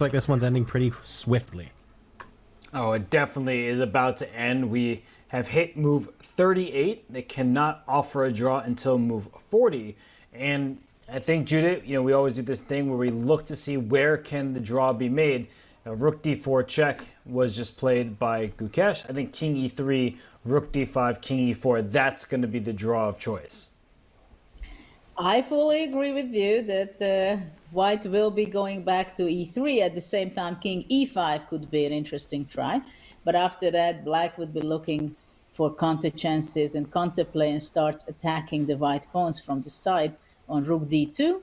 like this one's ending pretty swiftly. Oh, it definitely is about to end. We have hit move 38. They cannot offer a draw until move 40. And I think, Judith, we always do this thing where we look to see where can the draw be made. Now, rook d4 check was just played by Gukesh. I think king e3, rook d5, king e4, that's going to be the draw of choice. I fully agree with you that white will be going back to e3. At the same time, king e5 could be an interesting try. But after that, black would be looking for counter chances and counterplay and start attacking the white pawns from the side on rook d2.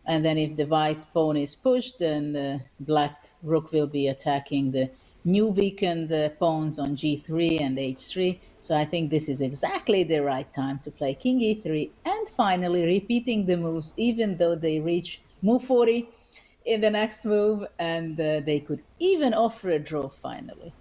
And then if the white pawn is pushed, then the black rook will be attacking the new weakened pawns on g3 and h3. So I think this is exactly the right time to play king e3 and finally repeating the moves, even though they reach move 40 in the next move, and they could even offer a draw finally.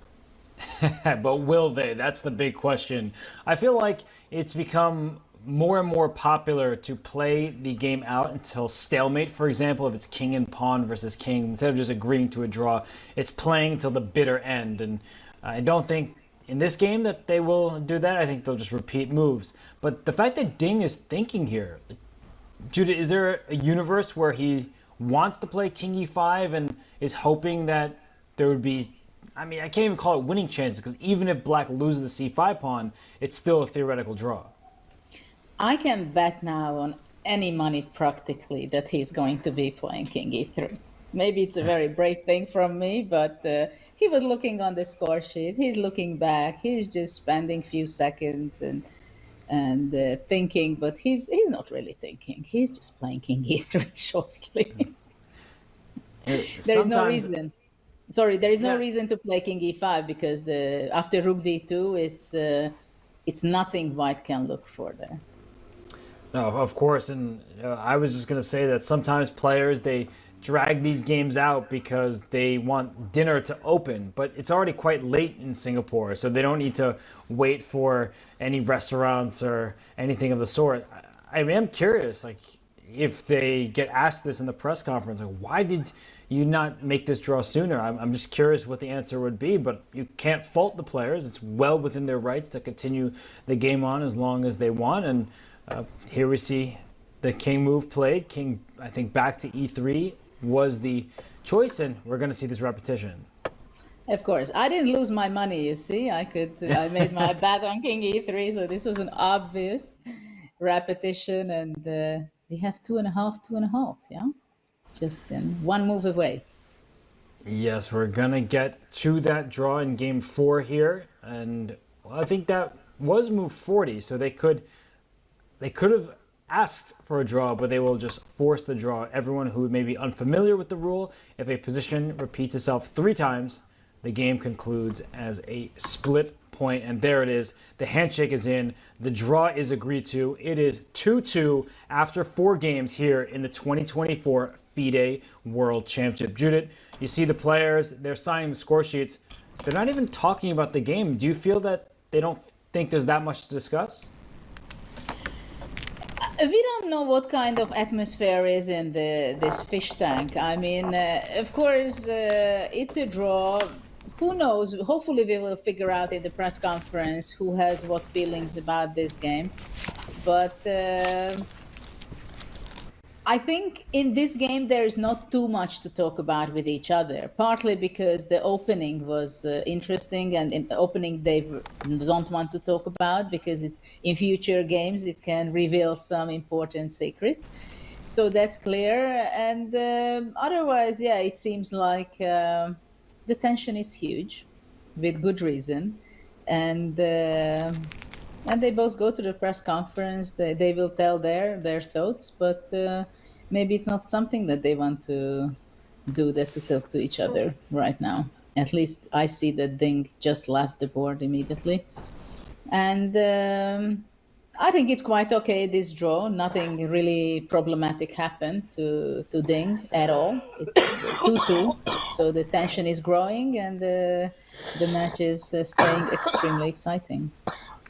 But will they? That's the big question. I feel like it's become more and more popular to play the game out until stalemate. For example, if it's king and pawn versus king, instead of just agreeing to a draw, it's playing till the bitter end. And I don't think in this game that they will do that. I think they'll just repeat moves. But the fact that Ding is thinking here, Judith, is there a universe where he wants to play king e5 and is hoping that there would be, I can't even call it winning chances, because even if black loses the c5 pawn, it's still a theoretical draw. I can bet now on any money practically that he's going to be playing king e3. Maybe it's a very brave thing from me, but he was looking on the score sheet. He's looking back. He's just spending a few seconds and thinking, but he's not really thinking. He's just playing king e3 shortly. There is no reason. Sorry, there is no reason to play king e5 because after rook d2, it's nothing white can look for there. No, of course, and I was just going to say that sometimes players, they drag these games out because they want dinner to open, but it's already quite late in Singapore, so they don't need to wait for any restaurants or anything of the sort. I am curious, if they get asked this in the press conference, why did you not make this draw sooner? I'm just curious what the answer would be, but you can't fault the players. It's well within their rights to continue the game on as long as they want, and here we see the king move played. King, I think, back to e3 was the choice, and we're going to see this repetition. Of course. I didn't lose my money, you see. I made my bet on king e3, so this was an obvious repetition, and we have 2.5, yeah? Just in one move away. Yes, we're going to get to that draw in game 4 here, and I think that was move 40, so they could have asked for a draw, but they will just force the draw. Everyone who may be unfamiliar with the rule, if a position repeats itself 3 times, the game concludes as a split point. And there it is. The handshake is in. The draw is agreed to. It is 2-2 after 4 games here in the 2024 FIDE World Championship. Judith, you see the players, they're signing the score sheets. They're not even talking about the game. Do you feel that they don't think there's that much to discuss? We don't know what kind of atmosphere is in this fish tank. Of course, it's a draw. Who knows? Hopefully we will figure out in the press conference who has what feelings about this game. But I think in this game there is not too much to talk about with each other, partly because the opening was interesting, and in the opening they don't want to talk about because it's, in future games it can reveal some important secrets. So that's clear, and otherwise, yeah, it seems like the tension is huge, with good reason, and they both go to the press conference. They will tell their thoughts, but maybe it's not something that they want to do, that to talk to each other right now. At least I see that Ding just left the board immediately, and I think it's quite okay, this draw. Nothing really problematic happened to Ding at all. It's 2-2, so the tension is growing, and the match is staying extremely exciting.